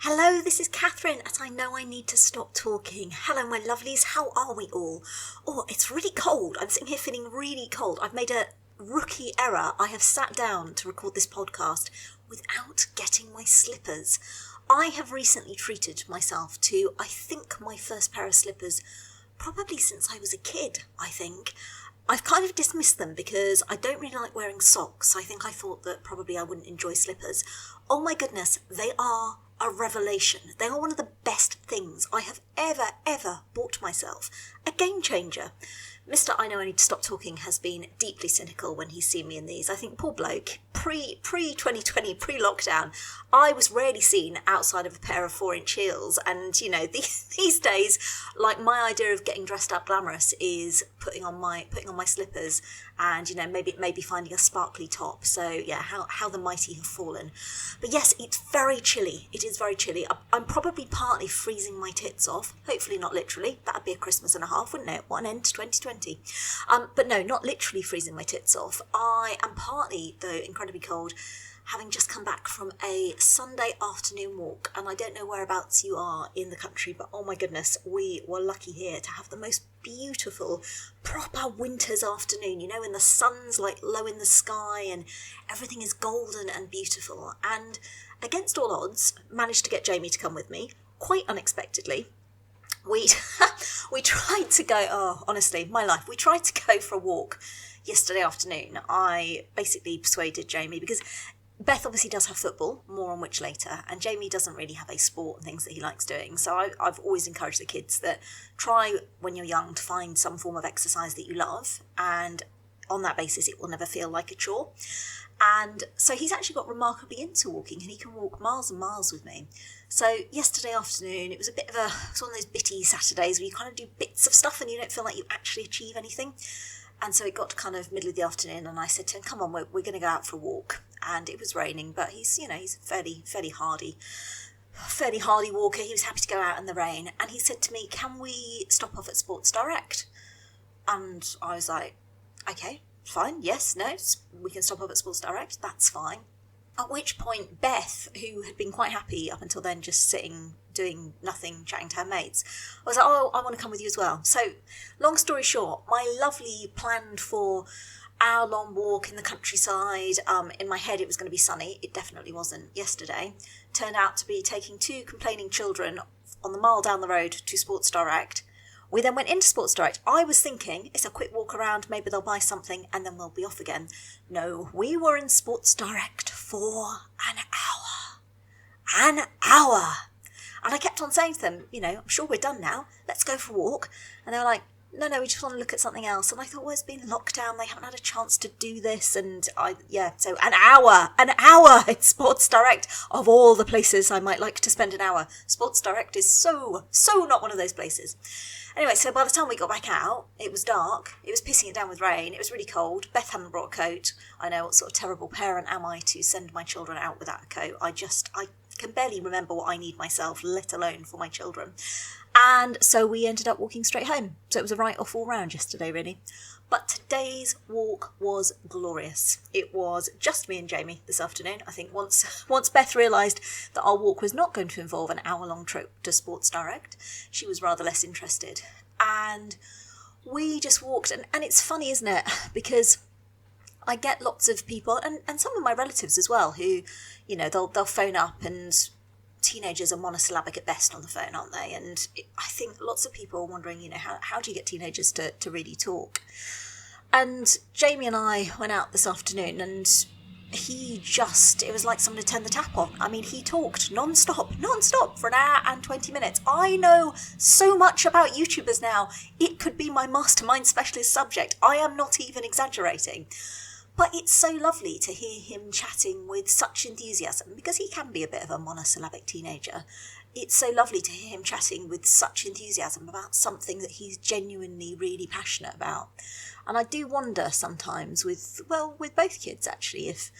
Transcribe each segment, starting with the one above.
Hello, this is Catherine, and I know I need to stop talking. Hello, my lovelies, how are we all? Oh, it's really cold. I'm sitting here feeling really cold. I've made a rookie error. I have sat down to record this podcast without getting my slippers. I have recently treated myself to, I think, my first pair of slippers probably since I was a kid, I think. I've kind of dismissed them because I don't really like wearing socks. I think I thought that probably I wouldn't enjoy slippers. Oh my goodness, they are a revelation. They are one of the best things I have ever bought myself. A game changer. Mr. I Know I Need to Stop Talking has been deeply cynical when he's seen me in these. I think, poor bloke, pre-2020, pre-lockdown, I was rarely seen outside of a pair of 4-inch heels. And, you know, these days, like, my idea of getting dressed up glamorous is putting on my slippers and, you know, maybe finding a sparkly top. So, yeah, how the mighty have fallen. But yes, it's very chilly. It is very chilly. I'm probably partly freezing my tits off. Hopefully not literally. That'd be a Christmas and a half, wouldn't it? What an end to 2020. But no, not literally freezing my tits off. I am partly, though, incredibly cold, having just come back from a Sunday afternoon walk, and I don't know whereabouts you are in the country, but oh my goodness, we were lucky here to have the most beautiful, proper winter's afternoon, you know, when the sun's like low in the sky and everything is golden and beautiful. And against all odds, managed to get Jamie to come with me, quite unexpectedly. We tried to go, oh, honestly, my life, we tried to go for a walk yesterday afternoon. I basically persuaded Jamie, because Beth obviously does have football, more on which later, and Jamie doesn't really have a sport and things that he likes doing. So I've always encouraged the kids that try, when you're young, to find some form of exercise that you love, and on that basis it will never feel like a chore. And so he's actually got remarkably into walking, and he can walk miles and miles with me. So yesterday afternoon, it was one of those bitty Saturdays where you kind of do bits of stuff and you don't feel like you actually achieve anything. And so it got to kind of middle of the afternoon, and I said to him, come on, we're going to go out for a walk. And it was raining, but he's a fairly hardy walker. He was happy to go out in the rain. And he said to me, can we stop off at Sports Direct? And I was like, okay, fine, yes, no, we can stop off at Sports Direct, that's fine. At which point Beth, who had been quite happy up until then, just sitting, doing nothing, chatting to her mates, I was like, oh, I want to come with you as well. So, long story short, my lovely planned for hour-long walk in the countryside, in my head it was going to be sunny, it definitely wasn't yesterday, turned out to be taking 2 complaining children on the mile down the road to Sports Direct. We then went into Sports Direct. I was thinking it's a quick walk around, maybe they'll buy something and then we'll be off again. No, we were in Sports Direct for an hour. An hour! And I kept on saying to them, you know, I'm sure we're done now, let's go for a walk. And they were like, no, we just want to look at something else. And I thought, well, it's been lockdown, they haven't had a chance to do this. And so an hour at Sports Direct, of all the places I might like to spend an hour. Sports Direct is so not one of those places. Anyway, so by the time we got back out, it was dark, it was pissing it down with rain, it was really cold, Beth hadn't brought a coat. I know, what sort of terrible parent am I to send my children out without a coat? I can barely remember what I need myself, let alone for my children. And so we ended up walking straight home. So it was a write-off all round yesterday, really. But today's walk was glorious. It was just me and Jamie this afternoon. I think once Beth realised that our walk was not going to involve an hour-long trip to Sports Direct, she was rather less interested. And we just walked. And it's funny, isn't it? Because I get lots of people, and some of my relatives as well, who, you know, they'll phone up, and teenagers are monosyllabic at best on the phone, aren't they? And I think lots of people are wondering, you know, how do you get teenagers to really talk? And Jamie and I went out this afternoon, and it was like someone had turned the tap on. I mean, he talked non-stop for an hour and 20 minutes. I know so much about YouTubers now. It could be my mastermind specialist subject. I am not even exaggerating. But it's so lovely to hear him chatting with such enthusiasm, because he can be a bit of a monosyllabic teenager. It's so lovely to hear him chatting with such enthusiasm about something that he's genuinely really passionate about. And I do wonder sometimes with both kids actually, if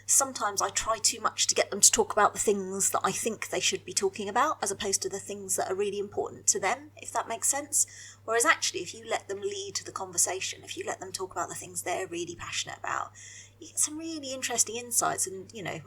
sometimes I try too much to get them to talk about the things that I think they should be talking about, as opposed to the things that are really important to them, if that makes sense. Whereas actually, if you let them lead the conversation, if you let them talk about the things they're really passionate about, you get some really interesting insights and, you know,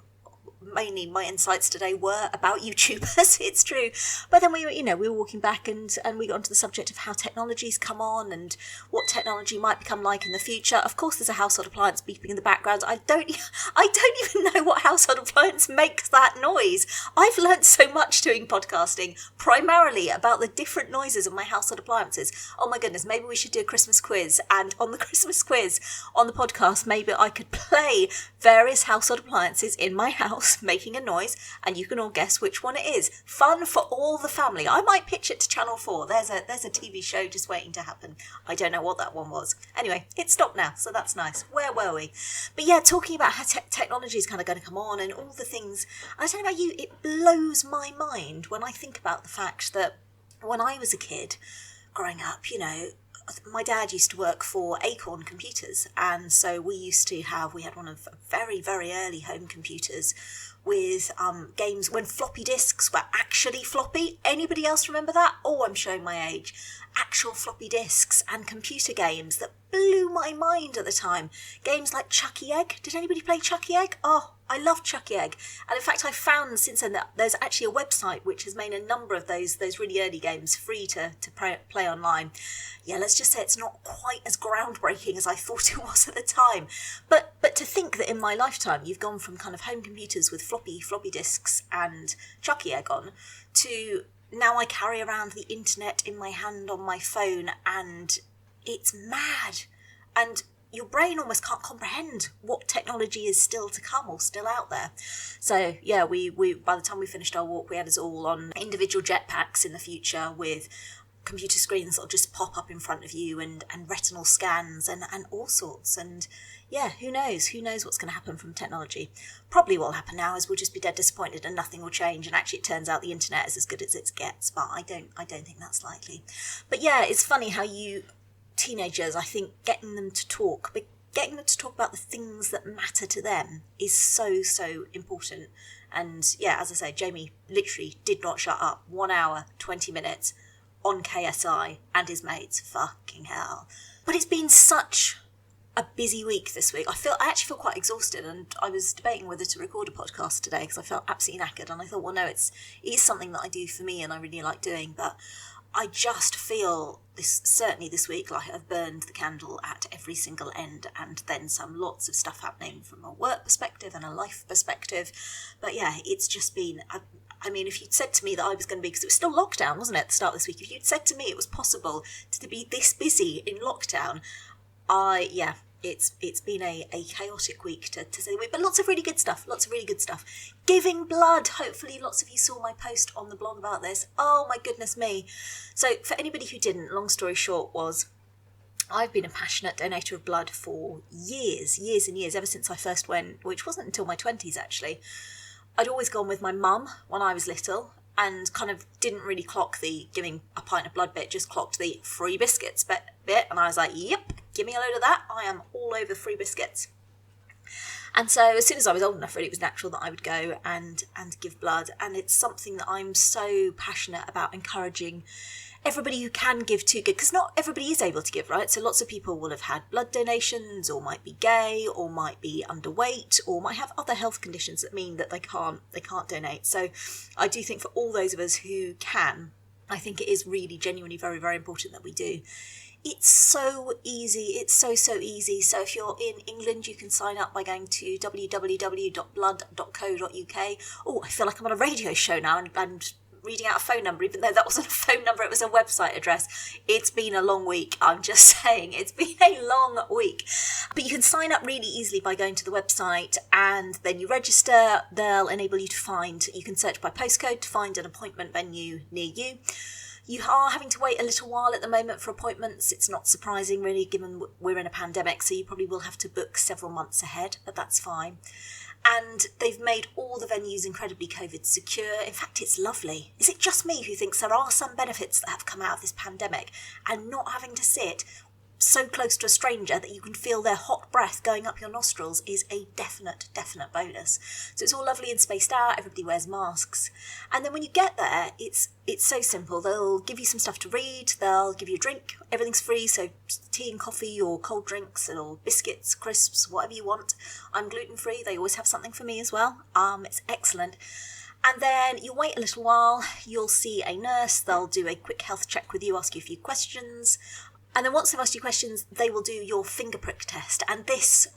mainly my insights today were about YouTubers, it's true. But then we were walking back and we got onto the subject of how technology's come on and what technology might become like in the future. Of course, there's a household appliance beeping in the background. I don't even know what household appliance makes that noise. I've learned so much doing podcasting, primarily about the different noises of my household appliances. Oh my goodness, maybe we should do a Christmas quiz. And on the Christmas quiz on the podcast, maybe I could play various household appliances in my house making a noise, and you can all guess which one it is. Fun for all the family. I might pitch it to Channel 4. There's a TV show just waiting to happen. I don't know what that one was. Anyway, it stopped now, so that's nice. Where were we? But yeah, talking about how technology is kind of going to come on and all the things. I don't know about you, it blows my mind when I think about the fact that when I was a kid growing up, my dad used to work for Acorn Computers, and so we had one of very, very early home computers with games when floppy disks were actually floppy. Anybody else remember that? Oh, I'm showing my age. Actual floppy disks and computer games that blew my mind at the time. Games like Chucky Egg. Did anybody play Chucky Egg? Oh, I love Chucky Egg. And in fact, I found since then that there's actually a website which has made a number of those really early games free to play online. Yeah, let's just say it's not quite as groundbreaking as I thought it was at the time. But to think that in my lifetime you've gone from kind of home computers with floppy disks and Chucky Egg on to now I carry around the internet in my hand on my phone, and it's mad. And your brain almost can't comprehend what technology is still to come or still out there. So yeah, we by the time we finished our walk, we had us all on individual jetpacks in the future with computer screens that'll just pop up in front of you and retinal scans and all sorts. And yeah, who knows what's going to happen from technology. Probably what will happen now is we'll just be dead disappointed and nothing will change, and actually it turns out the internet is as good as it gets, but I don't think that's likely. But yeah, it's funny how you teenagers, I think getting them to talk about the things that matter to them is so important. And yeah, as I say, Jamie literally did not shut up. 1 hour, 20 minutes on KSI and his mates. Fucking hell. But it's been such a busy week this week. I actually feel quite exhausted, and I was debating whether to record a podcast today because I felt absolutely knackered, and I thought, well, no, it is something that I do for me and I really like doing, but I just feel certainly this week, like I've burned the candle at every single end, and then some. Lots of stuff happening from a work perspective and a life perspective. But yeah, it's just been, I mean, if you'd said to me that I was going to be, because it was still lockdown, wasn't it, at the start of this week, if you'd said to me it was possible to be this busy in lockdown, it's been a chaotic week to say the least, but lots of really good stuff. Giving blood. Hopefully lots of you saw my post on the blog about this. Oh my goodness me. So for anybody who didn't, long story short was, I've been a passionate donator of blood for years and years, ever since I first went, which wasn't until my 20s actually. I'd always gone with my mum when I was little, and kind of didn't really clock the giving a pint of blood bit, just clocked the free biscuits bit, and I was like, yep, give me a load of that. I am all over free biscuits. And so as soon as I was old enough, really, it was natural that I would go and give blood. And it's something that I'm so passionate about encouraging everybody who can give to give, because not everybody is able to give, right? So lots of people will have had blood donations, or might be gay, or might be underweight, or might have other health conditions that mean that they can't donate. So I do think for all those of us who can, I think it is really genuinely very, very important that we do. It's so easy. It's so easy. So if you're in England, you can sign up by going to www.blood.co.uk. Oh, I feel like I'm on a radio show now and reading out a phone number, even though that wasn't a phone number, it was a website address. It's been a long week. I'm just saying, it's been a long week. But you can sign up really easily by going to the website, and then you register. They'll enable you you can search by postcode to find an appointment venue near you. You are having to wait a little while at the moment for appointments. It's not surprising, really, given we're in a pandemic, so you probably will have to book several months ahead, but that's fine. And they've made all the venues incredibly COVID secure. In fact, it's lovely. Is it just me who thinks there are some benefits that have come out of this pandemic, and not having to sit so close to a stranger that you can feel their hot breath going up your nostrils is a definite bonus. So it's all lovely and spaced out, everybody wears masks. And then when you get there, it's so simple. They'll give you some stuff to read, they'll give you a drink, everything's free, so tea and coffee or cold drinks or biscuits, crisps, whatever you want. I'm gluten-free, they always have something for me as well. It's excellent. And then you'll wait a little while, you'll see a nurse, they'll do a quick health check with you, ask you a few questions. And then once they've asked you questions, they will do your finger prick test. And this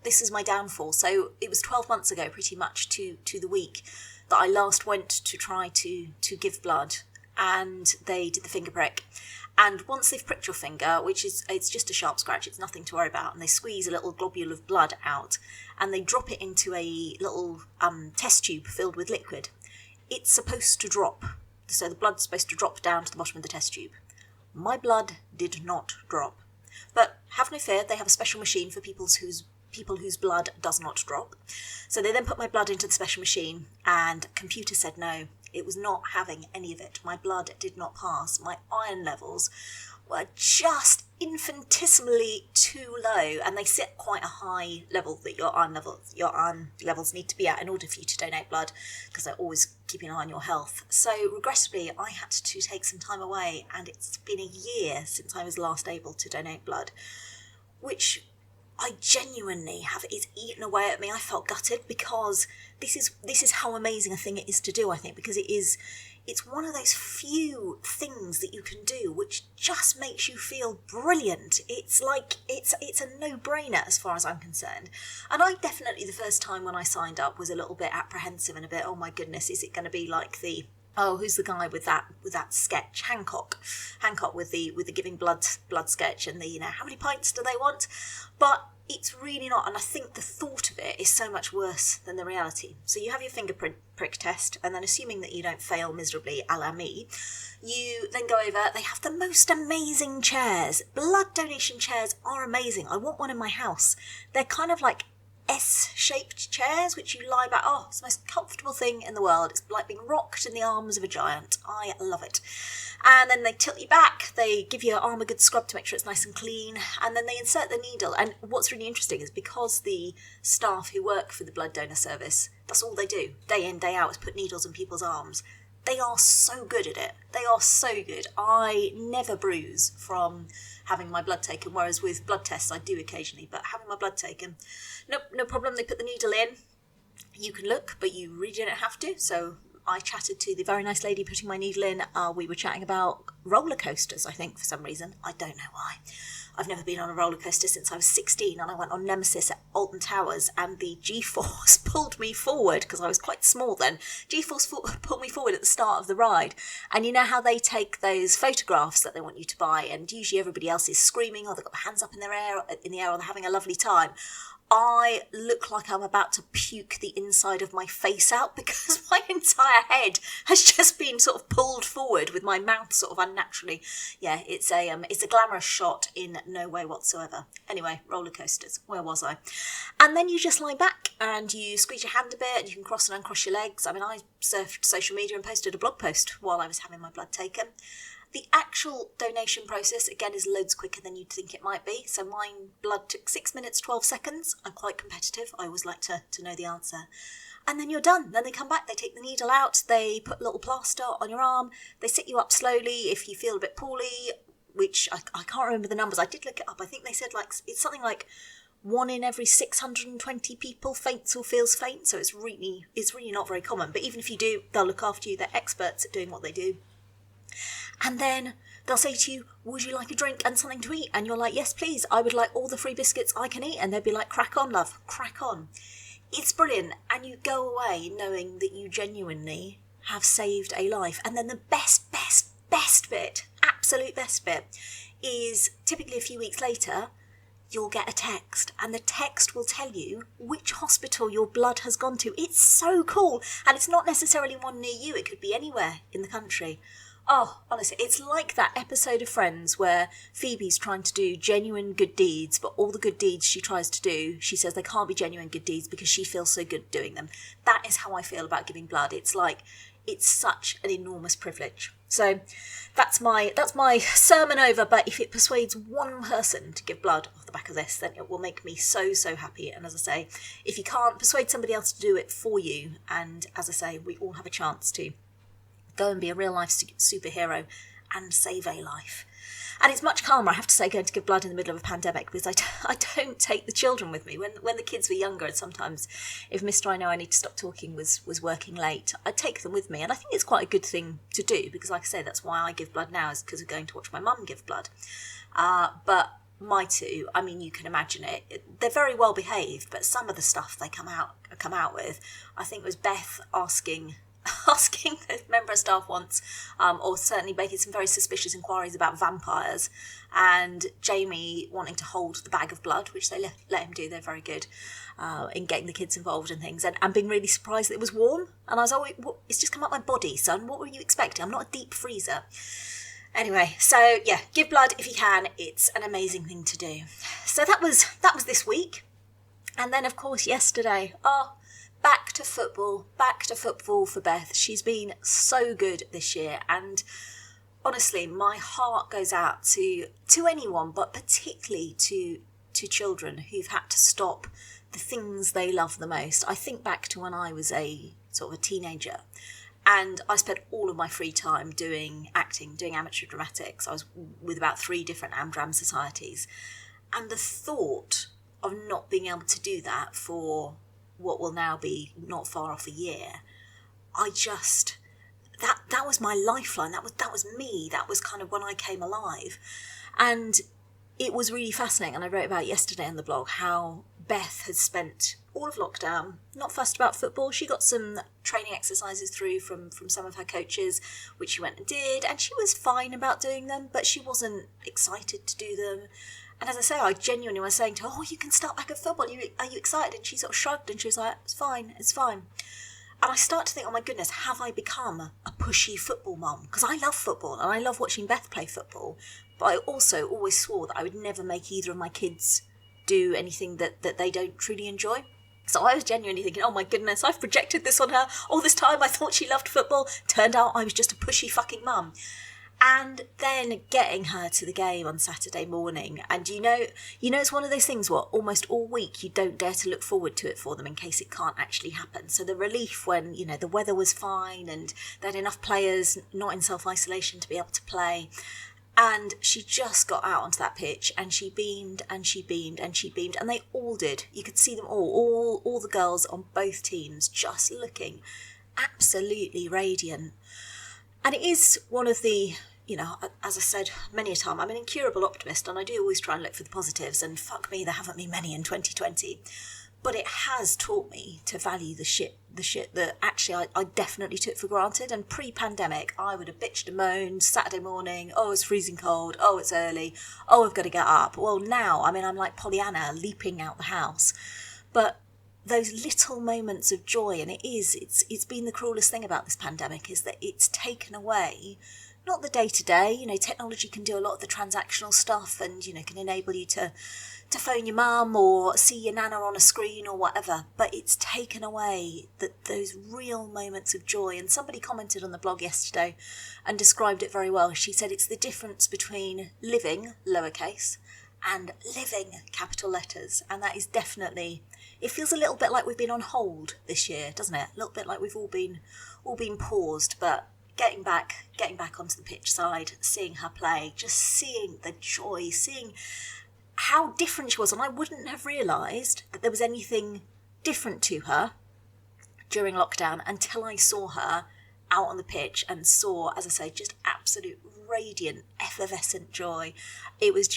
is my downfall. So it was 12 months ago, pretty much to the week, that I last went to try to give blood. And they did the finger prick. And once they've pricked your finger, it's just a sharp scratch, it's nothing to worry about, and they squeeze a little globule of blood out, and they drop it into a little test tube filled with liquid. It's supposed to drop. So the blood's supposed to drop down to the bottom of the test tube. My blood did not drop. But have no fear, they have a special machine for people whose blood does not drop. So they then put my blood into the special machine, and computer said no, it was not having any of it. My blood did not pass. My iron levels were just infinitesimally too low, and they set quite a high level that your iron levels need to be at in order for you to donate blood, because they're always keeping an eye on your health. So regrettably, I had to take some time away, and it's been a year since I was last able to donate blood, which I genuinely have, it's eaten away at me. I felt gutted, because this is how amazing a thing it is to do, I think, because it's one of those few things that you can do which just makes you feel brilliant. It's like, it's a no-brainer as far as I'm concerned. And I definitely, the first time when I signed up, was a little bit apprehensive and a bit, oh my goodness, is it going to be like who's the guy with that sketch? Hancock with the giving blood sketch, and the, how many pints do they want? But it's really not, and I think the thought of it is so much worse than the reality. So you have your fingerprint prick test, and then assuming that you don't fail miserably, a la me, you then go over. They have the most amazing chairs. Blood donation chairs are amazing. I want one in my house. They're kind of like S-shaped chairs which you lie back. Oh, it's the most comfortable thing in the world. It's like being rocked in the arms of a giant. I love it. And then they tilt you back, they give your arm a good scrub to make sure it's nice and clean, and then they insert the needle. And what's really interesting is, because the staff who work for the blood donor service, that's all they do, day in, day out, is put needles in people's arms. They are so good at it. They are so good. I never bruise from having my blood taken, whereas with blood tests I do occasionally, but having my blood taken, nope, no problem. They put the needle in. You can look, but you really don't have to. So I chatted to the very nice lady putting my needle in. We were chatting about roller coasters, I think, for some reason. I don't know why. I've never been on a roller coaster since I was 16, and I went on Nemesis at Alton Towers, and the G-force pulled me forward, because I was quite small then. G-force pulled me forward at the start of the ride. And you know how they take those photographs that they want you to buy, and usually everybody else is screaming, or they've got their hands up in the air, or they're having a lovely time. I look like I'm about to puke the inside of my face out, because my entire head has just been sort of pulled forward with my mouth sort of unnaturally. Yeah, it's a glamorous shot in no way whatsoever. Anyway, roller coasters. Where was I? And then you just lie back and you squeeze your hand a bit, and you can cross and uncross your legs. I mean, I surfed social media and posted a blog post while I was having my blood taken. The actual donation process, again, is loads quicker than you'd think it might be. So mine blood took 6 minutes, 12 seconds. I'm quite competitive. I always like to know the answer. And then you're done. Then they come back, they take the needle out, they put a little plaster on your arm, they sit you up slowly if you feel a bit poorly, which I can't remember the numbers. I did look it up. I think they said it's something like 1 in every 620 people faints or feels faint. So it's really not very common. But even if you do, they'll look after you. They're experts at doing what they do. And then they'll say to you, would you like a drink and something to eat? And you're like, yes, please. I would like all the free biscuits I can eat. And they'd be like, crack on, love, crack on. It's brilliant. And you go away knowing that you genuinely have saved a life. And then the best bit, absolute best bit, is typically a few weeks later, you'll get a text, and the text will tell you which hospital your blood has gone to. It's so cool. And it's not necessarily one near you. It could be anywhere in the country. Oh, honestly, it's like that episode of Friends where Phoebe's trying to do genuine good deeds, but all the good deeds she tries to do, she says they can't be genuine good deeds because she feels so good doing them. That is how I feel about giving blood. It's like, it's such an enormous privilege. So that's my sermon over, but if it persuades one person to give blood off the back of this, then it will make me so happy. And as I say, if you can't, persuade somebody else to do it for you. And as I say, we all have a chance to go and be a real life superhero and save a life. And it's much calmer, I have to say, going to give blood in the middle of a pandemic, because I don't take the children with me. When the kids were younger, and sometimes if Mr. I Know I Need to Stop Talking was working late, I'd take them with me. And I think it's quite a good thing to do, because like I say, that's why I give blood now, is because of going to watch my mum give blood. But my two, I mean, you can imagine it. They're very well behaved, but some of the stuff they come out with, I think it was Beth asking a member of staff once, or certainly making some very suspicious inquiries about vampires, and Jamie wanting to hold the bag of blood, which they let him do. They're very good in getting the kids involved in things, and being really surprised that it was warm. And I was like, it's just come out my body, son. What were you expecting? I'm not a deep freezer. Anyway, so yeah, give blood if you can. It's an amazing thing to do. So that was this week. And then, of course, yesterday, back to football for Beth. She's been so good this year, and honestly, my heart goes out to anyone, but particularly to children who've had to stop the things they love the most. I think back to when I was a sort of a teenager, and I spent all of my free time doing acting, doing amateur dramatics. I was with about 3 different Amdram societies, and the thought of not being able to do that for what will now be not far off a year, that was my lifeline. That was me. That was kind of when I came alive. And it was really fascinating. And I wrote about it yesterday on the blog, how Beth had spent all of lockdown not fussed about football. She got some training exercises through from some of her coaches, which she went and did, and she was fine about doing them, but she wasn't excited to do them. And as I say, I genuinely was saying to her, you can start back at football. Are you excited? And she sort of shrugged, and she was like, it's fine. And I start to think, oh my goodness, have I become a pushy football mum? Because I love football, and I love watching Beth play football. But I also always swore that I would never make either of my kids do anything that they don't truly enjoy. So I was genuinely thinking, oh my goodness, I've projected this on her. All this time I thought she loved football. Turned out I was just a pushy fucking mum. And then getting her to the game on Saturday morning, and you know it's one of those things where almost all week you don't dare to look forward to it for them in case it can't actually happen. So the relief when, the weather was fine and they had enough players not in self-isolation to be able to play. And she just got out onto that pitch, and she beamed and she beamed and she beamed, and they all did. You could see them all the girls on both teams just looking absolutely radiant. And it is one of the, as I said many a time, I'm an incurable optimist, and I do always try and look for the positives, and fuck me, there haven't been many in 2020. But it has taught me to value the shit that actually I definitely took for granted. And pre-pandemic, I would have bitched and moaned Saturday morning, it's freezing cold, it's early, I've got to get up. Well, now, I'm like Pollyanna leaping out the house. But those little moments of joy, and it's been the cruelest thing about this pandemic, is that it's taken away, not the day-to-day, technology can do a lot of the transactional stuff and, can enable you to phone your mum or see your nana on a screen or whatever, but it's taken away those real moments of joy. And somebody commented on the blog yesterday and described it very well. She said it's the difference between living, lowercase, and living, capital letters. And that is definitely, it feels a little bit like we've been on hold this year, doesn't it? A little bit like we've all been paused, but getting back onto the pitch side, seeing her play, just seeing the joy, seeing how different she was. And I wouldn't have realised that there was anything different to her during lockdown until I saw her out on the pitch and saw, as I say, just absolute radiant, effervescent joy. It was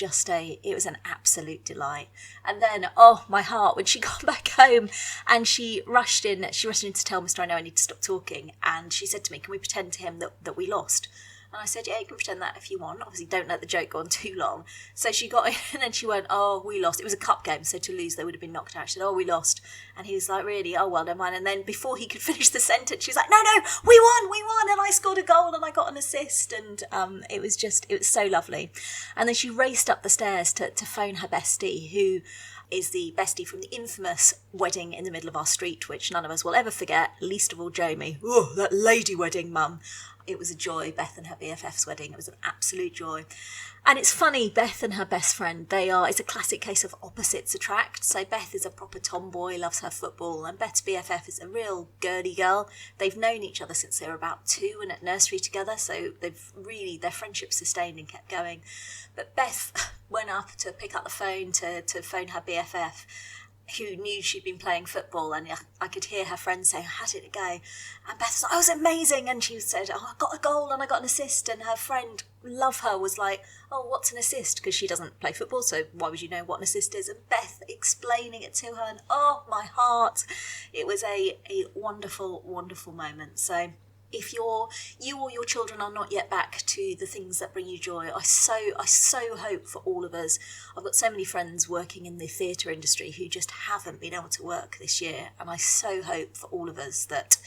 an absolute delight. And then, my heart, when she got back home and she rushed in to tell Mr. I Know I Need to Stop Talking, and she said to me, can we pretend to him that we lost? And I said, yeah, you can pretend that if you want. Obviously, don't let the joke go on too long. So she got in and she went, we lost. It was a cup game, so to lose, they would have been knocked out. She said, we lost. And he was like, really? Oh, well, never mind. And then before he could finish the sentence, she was like, no, we won. And I scored a goal and I got an assist. And it was so lovely. And then she raced up the stairs to phone her bestie, who is the bestie from the infamous wedding in the middle of our street, which none of us will ever forget, least of all Jamie. Oh, that lady wedding, mum. It was a joy, Beth and her BFF's wedding. It was an absolute joy. And it's funny, Beth and her best friend, it's a classic case of opposites attract. So Beth is a proper tomboy, loves her football, and Beth's BFF is a real girly girl. They've known each other since they were about 2 and at nursery together, so their friendship sustained and kept going. But Beth went up to pick up the phone to phone her BFF, who knew she'd been playing football, and I could hear her friend saying, how did it go? And Beth was like, oh, it was amazing. And she said, oh, I got a goal and I got an assist. And her friend, love her, was like, oh, what's an assist? Because she doesn't play football, so why would you know what an assist is? And Beth explaining it to her, and oh, my heart. It was a wonderful, wonderful moment. So if you or your children are not yet back to the things that bring you joy, I so hope for all of us. I've got so many friends working in the theatre industry who just haven't been able to work this year, and I so hope for all of us that,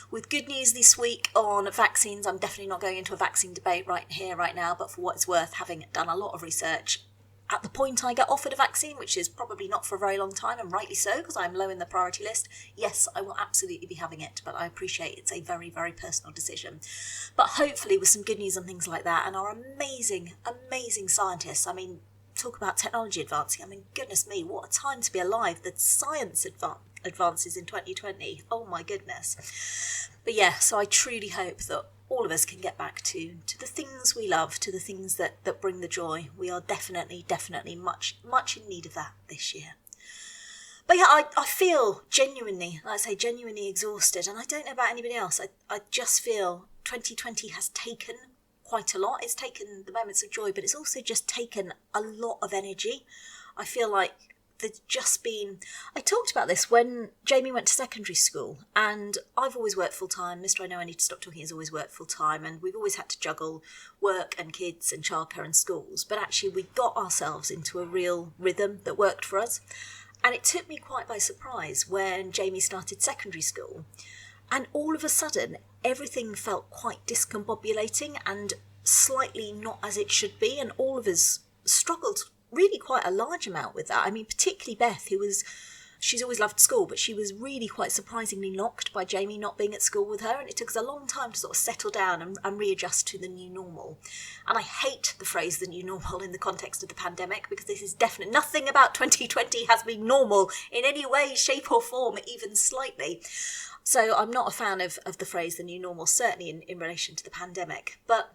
with good news this week on vaccines, I'm definitely not going into a vaccine debate right here, right now, but for what it's worth, having done a lot of research, at the point I get offered a vaccine, which is probably not for a very long time, and rightly so, because I'm low in the priority list, yes, I will absolutely be having it, but I appreciate it's a very, very personal decision. But hopefully with some good news and things like that, and our amazing, amazing scientists, I mean, talk about technology advancing, I mean, goodness me, what a time to be alive, the science advances in 2020, oh my goodness. But yeah, so I truly hope that all of us can get back to the things we love, to the things that bring the joy. We are definitely much in need of that this year. But yeah, I feel genuinely exhausted, and I don't know about anybody else. I just feel 2020 has taken quite a lot. It's taken the moments of joy, but it's also just taken a lot of energy. I feel like there's just been... I talked about this when Jamie went to secondary school, and I've always worked full-time. Mr. I Know I Need to Stop Talking has always worked full-time, and we've always had to juggle work and kids and childcare and schools. But actually we got ourselves into a real rhythm that worked for us. And it took me quite by surprise when Jamie started secondary school. And all of a sudden, everything felt quite discombobulating and slightly not as it should be, and all of us struggled really quite a large amount with that. I mean, particularly Beth, she's always loved school, but she was really quite surprisingly knocked by Jamie not being at school with her, and it took us a long time to sort of settle down and readjust to the new normal. And I hate the phrase the new normal in the context of the pandemic, because this is definitely nothing about 2020 has been normal in any way, shape or form, even slightly. So I'm not a fan of the phrase the new normal, certainly in relation to the pandemic, but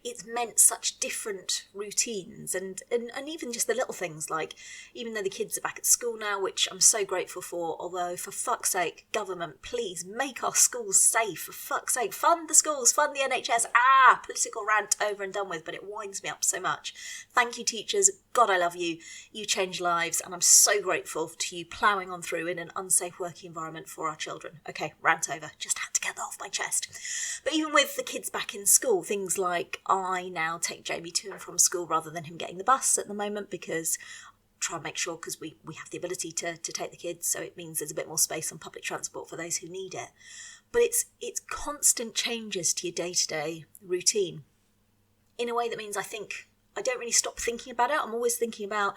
it's meant such different routines and even just the little things, like even though the kids are back at school now, which I'm so grateful for, although for fuck's sake, government, please make our schools safe, for fuck's sake, fund the schools, fund the NHS, political rant over and done with, but it winds me up so much. Thank you teachers, God I love you, you change lives, and I'm so grateful to you ploughing on through in an unsafe working environment for our children. Okay, rant over, just had to get that off my chest. But even with the kids back in school, things like I now take Jamie to and from school rather than him getting the bus at the moment, because try and make sure, because we have the ability to take the kids, so it means there's a bit more space on public transport for those who need it. But it's constant changes to your day-to-day routine in a way that means I think I don't really stop thinking about it. I'm always thinking about,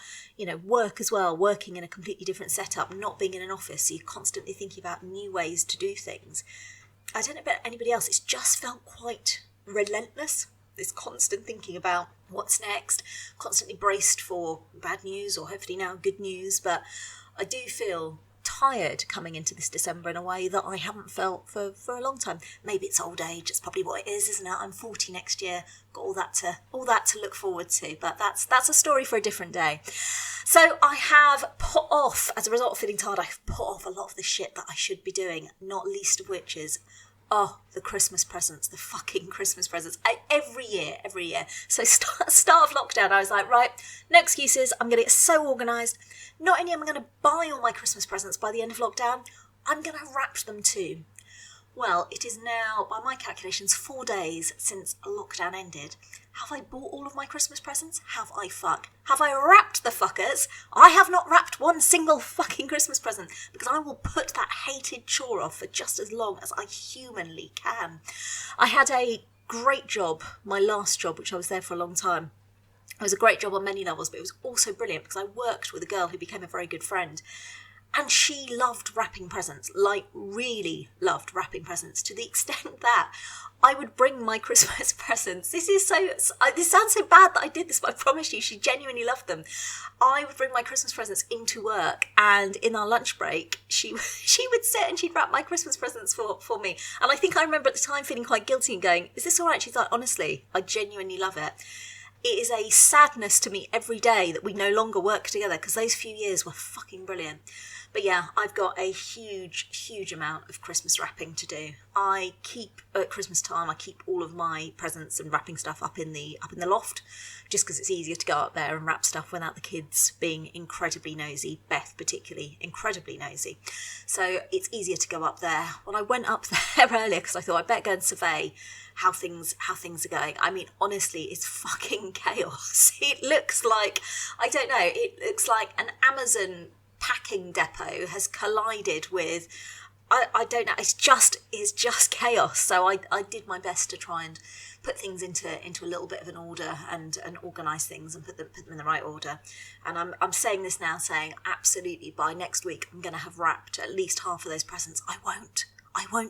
work as well, working in a completely different setup, not being in an office, so you're constantly thinking about new ways to do things. I don't know about anybody else, it's just felt quite relentless, this constant thinking about what's next, constantly braced for bad news or hopefully now good news. But I do feel tired coming into this December in a way that I haven't felt for a long time. Maybe it's old age, it's probably what it is, isn't it? I'm 40 next year, got all that to look forward to, but that's a story for a different day. So I have put off, as a result of feeling tired, I've put off a lot of the shit that I should be doing, not least of which is the Christmas presents, the fucking Christmas presents. Every year. So start of lockdown, I was like, right, no excuses. I'm going to get so organised. Not only am I going to buy all my Christmas presents by the end of lockdown, I'm going to wrap them too. Well, it is now, by my calculations, 4 days since lockdown ended. Have I bought all of my Christmas presents? Have I wrapped the fuckers? I have not wrapped one single fucking Christmas present, because I will put that hated chore off for just as long as I humanly can. I had a great job, my last job, which I was there for a long time. It was a great job on many levels, but it was also brilliant because I worked with a girl who became a very good friend. And she loved wrapping presents, like really loved wrapping presents, to the extent that I would bring my Christmas presents. This sounds so bad that I did this, but I promise you, she genuinely loved them. I would bring my Christmas presents into work, and in our lunch break, she would sit and she'd wrap my Christmas presents for me. And I think I remember at the time feeling quite guilty and going, is this all right? She's like, honestly, I genuinely love it. It is a sadness to me every day that we no longer work together, because those few years were fucking brilliant. But yeah, I've got a huge amount of Christmas wrapping to do. I keep, at Christmas time, I keep all of my presents and wrapping stuff up in the loft, just because it's easier to go up there and wrap stuff without the kids being incredibly nosy, Beth particularly, incredibly nosy. So it's easier to go up there. Well, I went up there earlier because I thought I'd better go and survey how things are going. I mean, honestly, it's fucking chaos. It looks like, I don't know, it looks like an Amazon packing depot has collided with, I don't know, it's just chaos. So I did my best to try and put things into a little bit of an order and organise things and put them in the right order. And I'm saying this now, saying absolutely by next week I'm going to have wrapped at least half of those presents. I won't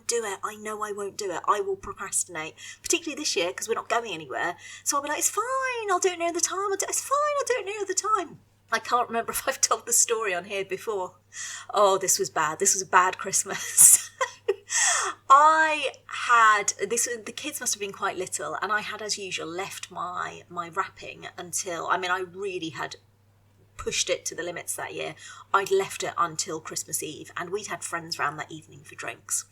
do it. I know I won't do it. I will procrastinate, particularly this year because we're not going anywhere. So I'll be like, it's fine, I'll do it near the time. It's fine, I'll do it near the time. I can't remember if I've told the story on here before. Oh, this was bad. This was a bad Christmas. The kids must have been quite little, and I had, as usual, left my wrapping until, I mean, I really had pushed it to the limits that year. I'd left it until Christmas Eve, and we'd had friends round that evening for drinks.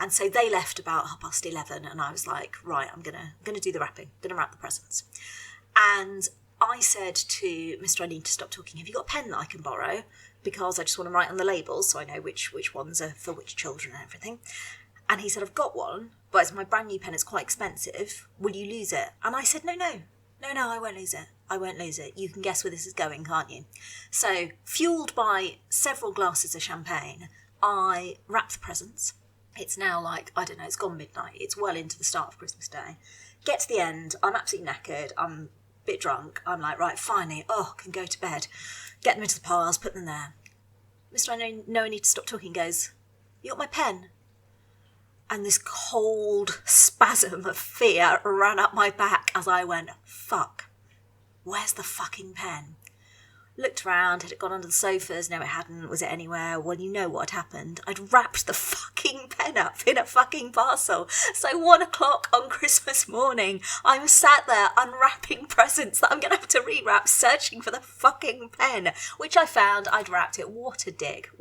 And so they left about 11:30, and I was like, right, I'm gonna do the wrapping, I'm gonna wrap the presents. And I said to Mr. I need to stop talking, have you got a pen that I can borrow? Because I just want to write on the labels so I know which ones are for which children and everything. And he said, I've got one, but it's my brand new pen, it's quite expensive. Will you lose it? And I said, no, I won't lose it. I won't lose it. You can guess where this is going, can't you? So, fueled by several glasses of champagne, I wrap the presents. It's now like, I don't know, it's gone midnight. It's well into the start of Christmas Day. Get to the end, I'm absolutely knackered. I'm bit drunk. I'm like, right, finally, can go to bed. Get them into the piles, put them there. Mr. I know I need to stop talking goes, you got my pen? And this cold spasm of fear ran up my back as I went, fuck, where's the fucking pen? Looked around, had it gone under the sofas? No, it hadn't. Was it anywhere? Well, you know what had happened. I'd wrapped the fucking pen up in a fucking parcel. So 1 o'clock on Christmas morning, I was sat there unwrapping presents that I'm going to have to rewrap, searching for the fucking pen, which I found. I'd wrapped it. What a dick.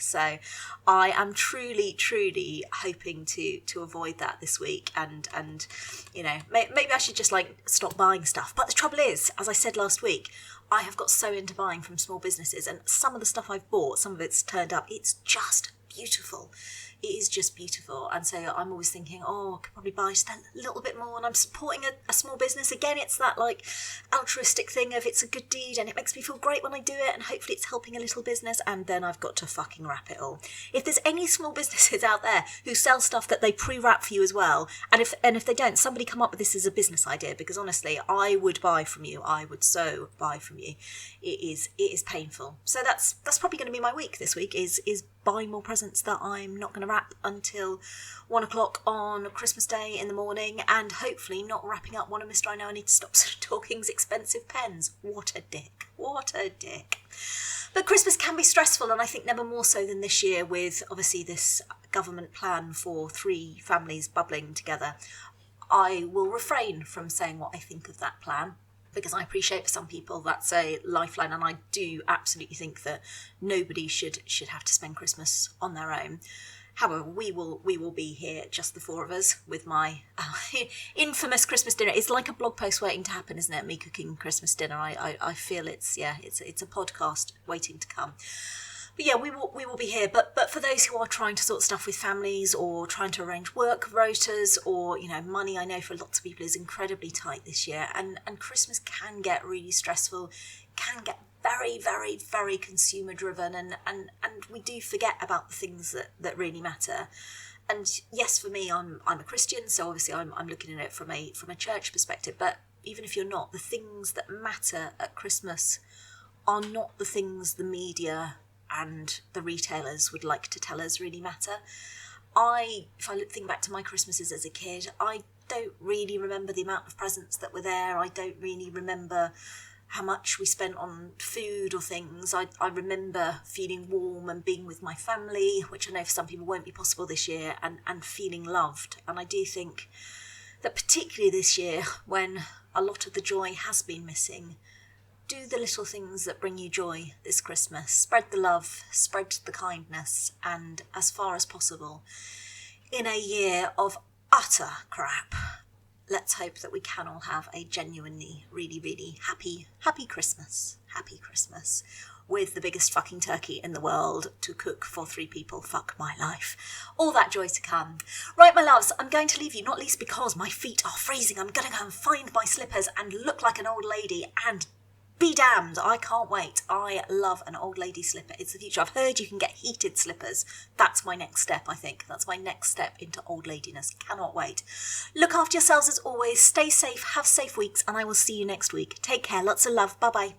So I am truly hoping to avoid that this week. And you know, maybe I should just stop buying stuff. But the trouble is, as I said last week, I have got so into buying from small businesses, and some of the stuff I've bought, some of it's turned up, it's just beautiful. It is just beautiful. And so I'm always thinking, I could probably buy just a little bit more, and I'm supporting a small business. Again, it's that altruistic thing of it's a good deed and it makes me feel great when I do it, and hopefully it's helping a little business, and then I've got to fucking wrap it all. If there's any small businesses out there who sell stuff that they pre-wrap for you as well, and if they don't, somebody come up with this as a business idea, because honestly, I would buy from you. I would so buy from you. It is painful. So that's probably going to be my week this week, is buying more presents that I'm not going to wrap until 1 o'clock on Christmas Day in the morning, and hopefully not wrapping up one of Mr. I know I need to stop talking's expensive pens. What a dick. But Christmas can be stressful, and I think never more so than this year, with obviously this government plan for 3 families bubbling together. I will refrain from saying what I think of that plan, because I appreciate for some people that's a lifeline, and I do absolutely think that nobody should have to spend Christmas on their own. However, we will be here, just the 4 of us, with my infamous Christmas dinner. It's like a blog post waiting to happen, isn't it? Me cooking Christmas dinner. I feel it's a podcast waiting to come. But yeah, we will be here. But for those who are trying to sort stuff with families, or trying to arrange work rotas, or money, I know for lots of people is incredibly tight this year, and Christmas can get really stressful, can get very, very, very consumer driven, and we do forget about the things that really matter. And yes, for me, I'm a Christian, so obviously I'm looking at it from a church perspective, but even if you're not, the things that matter at Christmas are not the things the media and the retailers would like to tell us really matter. If I think back to my Christmases as a kid, I don't really remember the amount of presents that were there. I don't really remember how much we spent on food or things. I remember feeling warm and being with my family, which I know for some people won't be possible this year, and feeling loved. And I do think that particularly this year, when a lot of the joy has been missing, do the little things that bring you joy this Christmas. Spread the love, spread the kindness, and as far as possible, in a year of utter crap, let's hope that we can all have a genuinely, really, really happy Christmas. Happy Christmas. With the biggest fucking turkey in the world to cook for 3 people. Fuck my life. All that joy to come. Right, my loves, I'm going to leave you, not least because my feet are freezing. I'm going to go and find my slippers and look like an old lady, and be damned, I can't wait. I love an old lady slipper. It's the future. I've heard you can get heated slippers. That's my next step, I think. That's my next step into old ladiness. Cannot wait. Look after yourselves as always. Stay safe. Have safe weeks. And I will see you next week. Take care. Lots of love. Bye-bye.